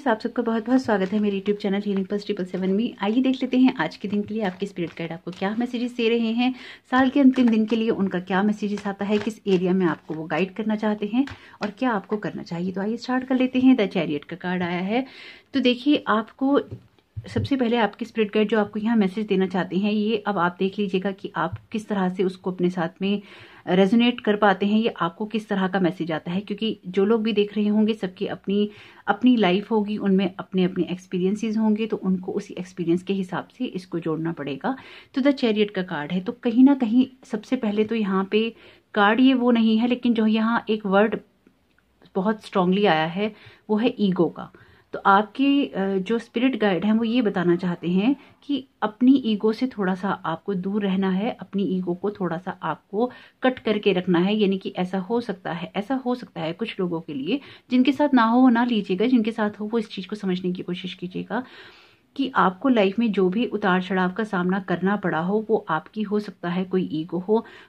Friends, आप सबका बहुत बहुत स्वागत है मेरे यूट्यूब चैनल हीलिंग प्लस 777 में। आइए देख लेते हैं आज के दिन के लिए आपके स्पिरिट गाइड आपको क्या मैसेजेस दे रहे हैं। साल के अंतिम दिन के लिए उनका क्या मैसेजेस आता है, किस एरिया में आपको वो गाइड करना चाहते हैं और क्या आपको करना चाहिए। तो आइए स्टार्ट कर लेते हैं। द चैरियट का कार्ड आया है। तो देखिए, आपको सबसे पहले आपके स्पिरिट गाइड जो आपको यहाँ मैसेज देना चाहते हैं, ये अब आप देख लीजिएगा कि आप किस तरह से उसको अपने साथ में रेजोनेट कर पाते हैं। ये आपको किस तरह का मैसेज आता है, क्योंकि जो लोग भी देख रहे होंगे सबकी अपनी अपनी लाइफ होगी, उनमें अपने अपने एक्सपीरियंसेस होंगे, तो उनको उसी एक्सपीरियंस के हिसाब से इसको जोड़ना पड़ेगा। तो द चैरियट का कार्ड है, तो कहीं ना कहीं सबसे पहले तो यहाँ पे कार्ड ये वो नहीं है, लेकिन जो यहाँ एक वर्ड बहुत स्ट्रांगली आया है वो है ईगो का। तो आपके जो स्पिरिट गाइड हैं वो ये बताना चाहते हैं कि अपनी ईगो से थोड़ा सा आपको दूर रहना है, अपनी ईगो को थोड़ा सा आपको कट करके रखना है। यानी कि ऐसा हो सकता है कुछ लोगों के लिए, जिनके साथ ना हो वो ना लीजिएगा, जिनके साथ हो वो इस चीज़ को समझने की कोशिश कीजिएगा कि आपको लाइफ में जो भी उतार चढ़ाव का सामना करना पड़ा हो वो आपकी हो सकता है कोई ईगो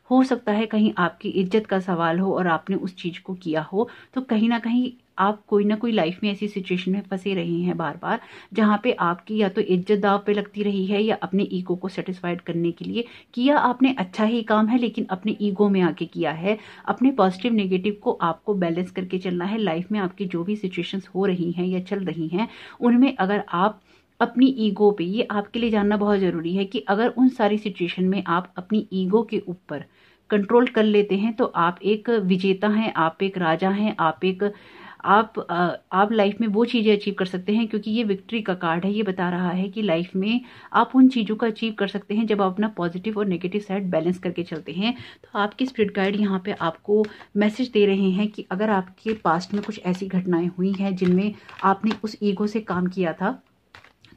हो सकता है कहीं आपकी इज्जत का सवाल हो और आपने उस चीज़ को किया हो। तो कहीं ना कहीं आप कोई ना कोई लाइफ में ऐसी सिचुएशन में फंसे रहे हैं बार बार, जहाँ पे आपकी या तो इज्जत दाव पे लगती रही है या अपने ईगो को सेटिस्फाइड करने के लिए किया आपने अच्छा ही काम है, लेकिन अपने ईगो में आके किया है। अपने पॉजिटिव नेगेटिव को आपको बैलेंस करके चलना है। लाइफ में आपकी जो भी सिचुएशंस हो रही हैं या चल रही हैं, उनमें अगर आप अपनी ईगो पे, ये आपके लिए जानना बहुत ज़रूरी है कि अगर उन सारी सिचुएशन में आप अपनी ईगो के ऊपर कंट्रोल कर लेते हैं तो आप एक विजेता हैं, आप एक राजा हैं, आप लाइफ में वो चीज़ें अचीव कर सकते हैं। क्योंकि ये विक्ट्री का कार्ड है, ये बता रहा है कि लाइफ में आप उन चीज़ों को अचीव कर सकते हैं जब आप अपना पॉजिटिव और नेगेटिव साइड बैलेंस करके चलते हैं। तो आपकी स्पिरिट गाइड यहाँ पे आपको मैसेज दे रहे हैं कि अगर आपके पास्ट में कुछ ऐसी घटनाएं हुई हैं जिनमें आपने उस ईगो से काम किया था,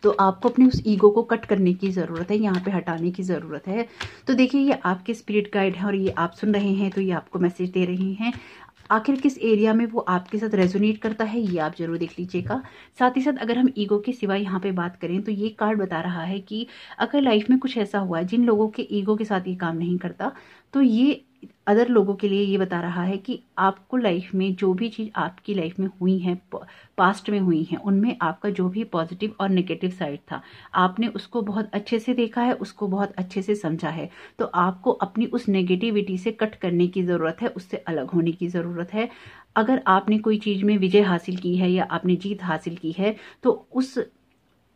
तो आपको अपने उस ईगो को कट करने की ज़रूरत है, यहाँ पे हटाने की ज़रूरत है। तो देखिए, ये आपके स्पिरिट गाइड हैं और ये आप सुन रहे हैं, तो ये आपको मैसेज दे रहे हैं। आखिर किस एरिया में वो आपके साथ रेजोनेट करता है ये आप जरूर देख लीजिएगा। साथ ही साथ अगर हम ईगो के सिवा यहाँ पे बात करें तो ये कार्ड बता रहा है कि अगर लाइफ में कुछ ऐसा हुआ है जिन लोगों के ईगो के साथ ये काम नहीं करता, तो ये अदर लोगों के लिए ये बता रहा है कि आपको लाइफ में जो भी चीज़ आपकी लाइफ में हुई है, पास्ट में हुई हैं, उनमें आपका जो भी पॉजिटिव और नेगेटिव साइड था, आपने उसको बहुत अच्छे से देखा है, उसको बहुत अच्छे से समझा है। तो आपको अपनी उस नेगेटिविटी से कट करने की ज़रूरत है, उससे अलग होने की ज़रूरत है। अगर आपने कोई चीज़ में विजय हासिल की है या आपने जीत हासिल की है, तो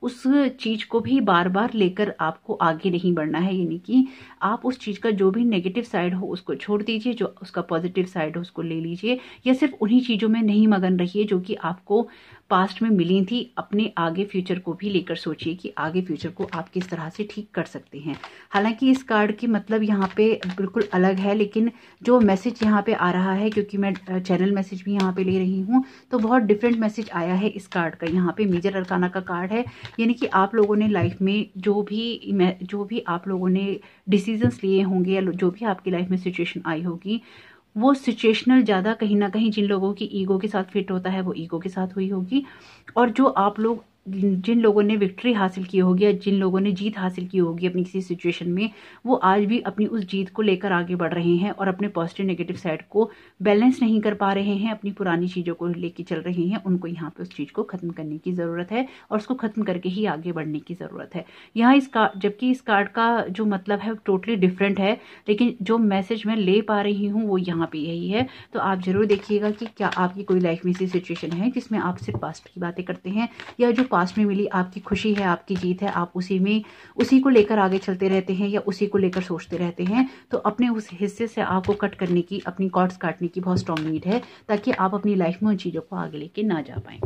उस चीज़ को भी बार बार लेकर आपको आगे नहीं बढ़ना है। यानी कि आप उस चीज़ का जो भी नेगेटिव साइड हो उसको छोड़ दीजिए, जो उसका पॉजिटिव साइड हो उसको ले लीजिए, या सिर्फ उन्हीं चीज़ों में नहीं मगन रहिए जो कि आपको पास्ट में मिली थी। अपने आगे फ्यूचर को भी लेकर सोचिए कि आगे फ्यूचर को आप किस तरह से ठीक कर सकते हैं। हालांकि इस कार्ड की मतलब यहाँ पे बिल्कुल अलग है, लेकिन जो मैसेज यहाँ पे आ रहा है, क्योंकि मैं चैनल मैसेज भी यहाँ पे ले रही हूँ, तो बहुत डिफरेंट मैसेज आया है इस कार्ड का। यहाँ पे मेजर अरकाना का कार्ड है, यानी कि आप लोगों ने लाइफ में जो भी आप लोगों ने डिसीजंस लिए होंगे या जो भी आपकी लाइफ में सिचुएशन आई होगी, वो सिचुएशनल ज़्यादा कहीं ना कहीं जिन लोगों की ईगो के साथ फिट होता है वो ईगो के साथ हुई होगी, और जो आप लोग जिन लोगों ने विक्ट्री हासिल की होगी या जिन लोगों ने जीत हासिल की होगी अपनी किसी सिचुएशन में, वो आज भी अपनी उस जीत को लेकर आगे बढ़ रहे हैं और अपने पॉजिटिव नेगेटिव साइड को बैलेंस नहीं कर पा रहे हैं, अपनी पुरानी चीज़ों को लेकर चल रहे हैं। उनको यहाँ पे उस चीज़ को खत्म करने की ज़रूरत है और उसको खत्म करके ही आगे बढ़ने की ज़रूरत है। यहाँ जबकि इस कार्ड का जो मतलब है टोटली डिफरेंट है, लेकिन जो मैसेज मैं ले पा रही हूँ वो यहाँ पे यही है। तो आप जरूर देखिएगा कि क्या आपकी कोई लाइफ में ऐसी सिचुएशन है जिसमें आप सिर्फ पास्ट की बातें करते हैं, या जो पास्ट में मिली आपकी खुशी है, आपकी जीत है, आप उसी को लेकर आगे चलते रहते हैं या उसी को लेकर सोचते रहते हैं। तो अपने उस हिस्से से आपको कट करने की, अपनी कॉर्ड्स काटने की बहुत स्ट्रांग नीड है, ताकि आप अपनी लाइफ में उन चीज़ों को आगे लेके ना जा पाएं।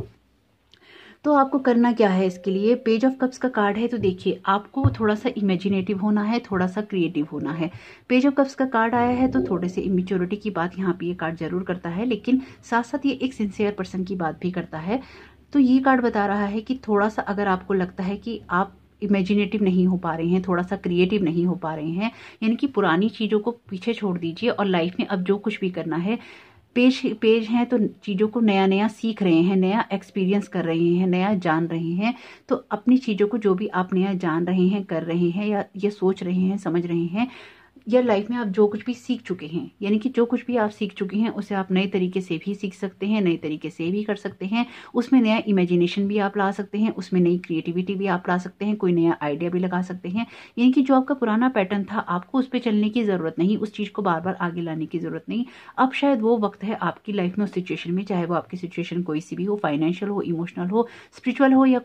तो आपको करना क्या है इसके लिए? पेज ऑफ कप्स का कार्ड है। तो देखिए, आपको थोड़ा सा इमेजिनेटिव होना है, थोड़ा सा क्रिएटिव होना है। पेज ऑफ कप्स का कार्ड आया है तो थोड़े से इमेच्योरिटी की बात यहाँ पे ये कार्ड जरूर करता है, लेकिन साथ साथ ये एक सिंसियर पर्सन की बात भी करता है। तो ये कार्ड बता रहा है कि थोड़ा सा अगर आपको लगता है कि आप इमेजिनेटिव नहीं हो पा रहे हैं, थोड़ा सा क्रिएटिव नहीं हो पा रहे हैं, यानी कि पुरानी चीज़ों को पीछे छोड़ दीजिए और लाइफ में अब जो कुछ भी करना है, पेज हैं तो चीज़ों को नया नया सीख रहे हैं, नया एक्सपीरियंस कर रहे हैं, नया जान रहे हैं। तो अपनी चीज़ों को जो भी आप नया जान रहे हैं, कर रहे हैं या ये सोच रहे हैं, समझ रहे हैं, या लाइफ में आप जो कुछ भी सीख चुके हैं, यानी कि जो कुछ भी आप सीख चुके हैं उसे आप नए तरीके से भी सीख सकते हैं, नए तरीके से भी कर सकते हैं। उसमें नया इमेजिनेशन भी आप ला सकते हैं, उसमें नई क्रिएटिविटी भी आप ला सकते हैं, कोई नया आइडिया भी लगा सकते हैं। यानी कि जो आपका पुराना पैटर्न था आपको उस पर चलने की ज़रूरत नहीं, उस चीज़ को बार बार आगे लाने की ज़रूरत नहीं। अब शायद वो वक्त है आपकी लाइफ में उस सिचुएशन में, चाहे वो आपकी सिचुएशन कोई सी भी हो, फाइनेंशियल हो, इमोशनल हो, स्पिरिचुअल हो, या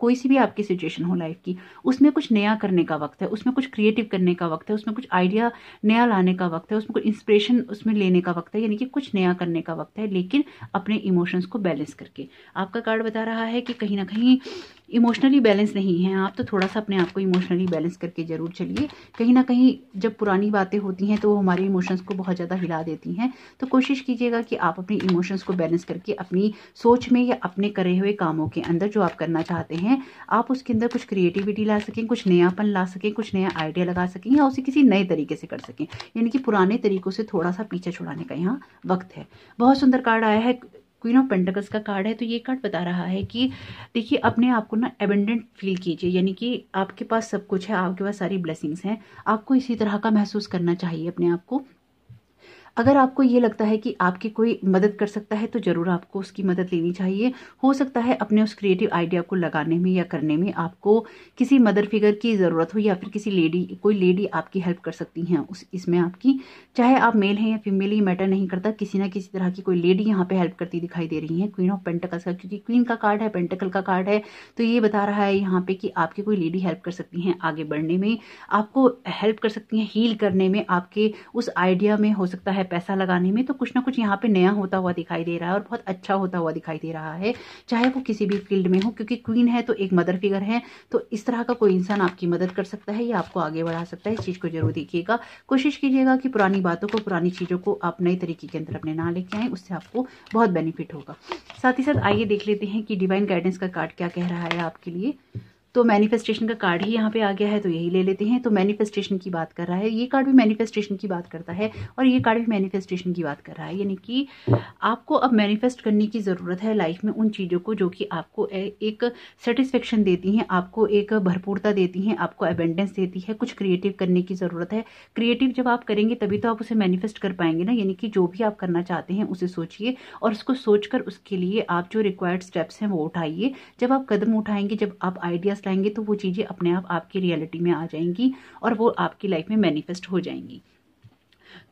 कोई सी भी आपकी सिचुएशन हो लाइफ की, उसमें कुछ नया करने का वक्त है, उसमें कुछ क्रिएटिव करने का वक्त है, उसमें कुछ आइडिया नया लाने का वक्त है, उसमें कुछ इंस्पिरेशन उसमें लेने का वक्त है, यानी कि कुछ नया करने का वक्त है, लेकिन अपने इमोशंस को बैलेंस करके। आपका कार्ड बता रहा है कि कहीं ना कहीं इमोशनली बैलेंस नहीं है आप, तो थोड़ा सा अपने आप को इमोशनली बैलेंस करके जरूर चलिए। कहीं ना कहीं जब पुरानी बातें होती हैं तो वो हमारे इमोशंस को बहुत ज़्यादा हिला देती हैं, तो कोशिश कीजिएगा कि आप अपने इमोशंस को बैलेंस करके अपनी सोच में या अपने करे हुए कामों के अंदर जो आप करना चाहते हैं आप उसके अंदर कुछ क्रिएटिविटी ला सकें, कुछ नयापन ला सकें, कुछ नया आइडिया लगा सकें, या उसे किसी नए तरीके से कर सकें। यानी कि पुराने तरीकों से थोड़ा सा पीछे छुड़ाने का यहाँ वक्त है। बहुत सुंदर कार्ड आया है, क्वीन ऑफ पेंटिकल्स का कार्ड है। तो ये कार्ड बता रहा है कि देखिए अपने आप को ना एबंडेंट फील कीजिए, यानी कि आपके पास सब कुछ है, आपके पास सारी ब्लेसिंग्स हैं, आपको इसी तरह का महसूस करना चाहिए अपने आप को। अगर आपको ये लगता है कि आपकी कोई मदद कर सकता है तो ज़रूर आपको उसकी मदद लेनी चाहिए। हो सकता है अपने उस क्रिएटिव आइडिया को लगाने में या करने में आपको किसी मदर फिगर की ज़रूरत हो, या फिर कोई लेडी आपकी हेल्प कर सकती हैं इसमें आपकी, चाहे आप मेल हैं या फीमेल, ही मैटर नहीं करता, किसी ना किसी तरह की कोई लेडी यहाँ पे हेल्प करती दिखाई दे रही है क्वीन ऑफ पेंटिकल्स का, क्योंकि क्वीन का कार्ड है, पेंटिकल का कार्ड है, तो ये बता रहा है यहाँ पे कि आपकी कोई लेडी हेल्प कर सकती हैं आगे बढ़ने में, आपको हेल्प कर सकती हैं हील करने में, आपके उस आइडिया में हो सकता है पैसा लगाने में। तो कुछ ना कुछ यहाँ पे नया होता हुआ दिखाई दे रहा है और बहुत अच्छा होता हुआ दिखाई दे रहा है, चाहे वो किसी भी फील्ड में हो, क्योंकि क्वीन है तो एक मदर फिगर है, तो इस तरह का कोई इंसान आपकी मदद कर सकता है या आपको आगे बढ़ा सकता है। इस चीज को जरूर देखिएगा, कोशिश कीजिएगा कि पुरानी बातों को, पुरानी चीजों को आप नए तरीके के अंदर अपने ना लेके आए, उससे आपको बहुत बेनिफिट होगा। साथ ही साथ आइए देख लेते हैं कि डिवाइन गाइडेंस का कार्ड क्या कह रहा है आपके लिए। तो मैनिफेस्टेशन का कार्ड ही यहाँ पे आ गया है, तो यही ले लेते हैं। तो मैनिफेस्टेशन की बात कर रहा है, ये कार्ड भी मैनिफेस्टेशन की बात करता है और ये कार्ड भी मैनिफेस्टेशन की बात कर रहा है, यानी कि आपको अब मैनिफेस्ट करने की ज़रूरत है लाइफ में उन चीज़ों को जो कि आपको एक सेटिस्फेक्शन देती हैं, आपको एक भरपूरता देती हैं, आपको एबेंडेंस देती है। कुछ क्रिएटिव करने की ज़रूरत है, क्रिएटिव जब आप करेंगे तभी तो आप उसे मैनिफेस्ट कर पाएंगे ना, यानी कि जो भी आप करना चाहते हैं उसे सोचिए और उसको सोचकर उसके लिए आप जो रिक्वायर्ड स्टेप्स हैं वो उठाइए। जब आप कदम उठाएंगे, जब आप आइडियाज लाएंगे, तो वो चीजें अपने आप आपकी रियलिटी में आ जाएंगी और वो आपकी लाइफ में मैनिफेस्ट हो जाएंगी।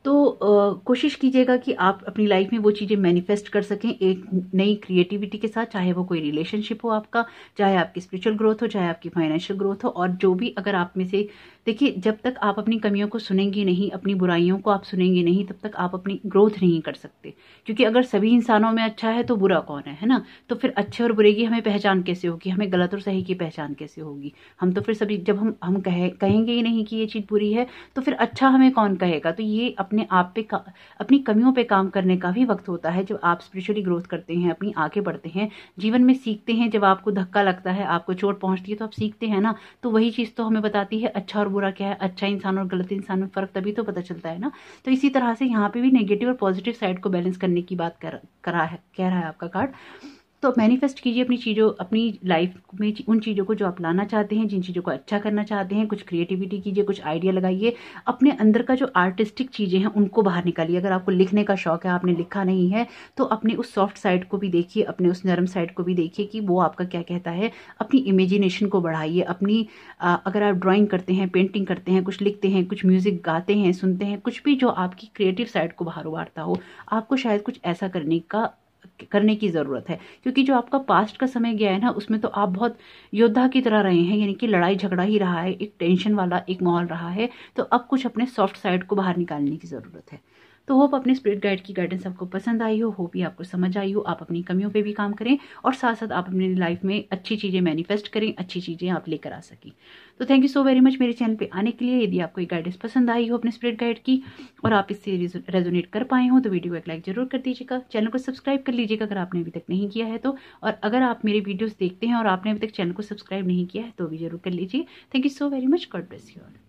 तो कोशिश कीजिएगा कि आप अपनी लाइफ में वो चीज़ें मैनिफेस्ट कर सकें एक नई क्रिएटिविटी के साथ, चाहे वो कोई रिलेशनशिप हो आपका, चाहे आपकी स्पिरिचुअल ग्रोथ हो, चाहे आपकी फाइनेंशियल ग्रोथ हो। और जो भी अगर आप में से देखिए, जब तक आप अपनी कमियों को सुनेंगे नहीं, अपनी बुराइयों को आप सुनेंगे नहीं, तब तक आप अपनी ग्रोथ नहीं कर सकते। क्योंकि अगर सभी इंसानों में अच्छा है तो बुरा कौन है ना? तो फिर अच्छे और बुरे की हमें पहचान कैसे होगी, हमें गलत और सही की पहचान कैसे होगी? हम तो फिर सभी, जब हम कहेंगे ही नहीं कि ये चीज़ बुरी है, तो फिर अच्छा हमें कौन कहेगा? तो ये अपने आप पे अपनी कमियों पे काम करने का भी वक्त होता है। जब आप स्पिरिचुअली ग्रोथ करते हैं, अपनी आगे बढ़ते हैं, जीवन में सीखते हैं, जब आपको धक्का लगता है, आपको चोट पहुंचती है, तो आप सीखते हैं ना, तो वही चीज़ तो हमें बताती है अच्छा और बुरा क्या है, अच्छा इंसान और गलत इंसान में फर्क तभी तो पता चलता है ना। तो इसी तरह से यहाँ पे भी नेगेटिव और पॉजिटिव साइड को बैलेंस करने की बात कह रहा है आपका कार्ड। तो मैनिफेस्ट कीजिए अपनी लाइफ में उन चीज़ों को जो आप लाना चाहते हैं, जिन चीज़ों को अच्छा करना चाहते हैं। कुछ क्रिएटिविटी कीजिए, कुछ आइडिया लगाइए, अपने अंदर का जो आर्टिस्टिक चीज़ें हैं उनको बाहर निकालिए। अगर आपको लिखने का शौक है, आपने लिखा नहीं है, तो अपने उस सॉफ्ट साइड को भी देखिए, अपने उस नरम साइड को भी देखिए कि वो आपका क्या कहता है। अपनी इमेजिनेशन को बढ़ाइए, अगर आप ड्राइंग करते हैं, पेंटिंग करते हैं, कुछ लिखते हैं, कुछ म्यूजिक गाते हैं, सुनते हैं, कुछ भी जो आपकी क्रिएटिव साइड को बाहर उभारता हो, आपको शायद कुछ ऐसा करने की ज़रूरत है। क्योंकि जो आपका पास्ट का समय गया है ना, उसमें तो आप बहुत योद्धा की तरह रहे हैं, यानी कि लड़ाई झगड़ा ही रहा है, एक टेंशन वाला एक माहौल रहा है। तो अब कुछ अपने सॉफ्ट साइड को बाहर निकालने की ज़रूरत है। तो होप अपने स्पिरिट गाइड की गाइडेंस आपको पसंद आई हो, होप ये आपको समझ आई हो। आप अपनी कमियों पे भी काम करें और साथ साथ आप अपनी लाइफ में अच्छी चीज़ें मैनिफेस्ट करें, अच्छी चीज़ें आप लेकर आ सकें। तो thank you so very much मेरे चैनल पे आने के लिए। यदि आपको ये गाइडेंस पसंद आई हो अपने स्पिरिट गाइड की और आप इससे रेजोनेट कर पाए हो, तो वीडियो को एक लाइक जरूर कर दीजिएगा, चैनल को सब्सक्राइब कर लीजिएगा अगर आपने अभी तक नहीं किया है तो। और अगर आप मेरे वीडियोस देखते हैं और आपने अभी तक चैनल को सब्सक्राइब नहीं किया है तो भी जरूर कर लीजिए। Thank you so very much, God bless you all.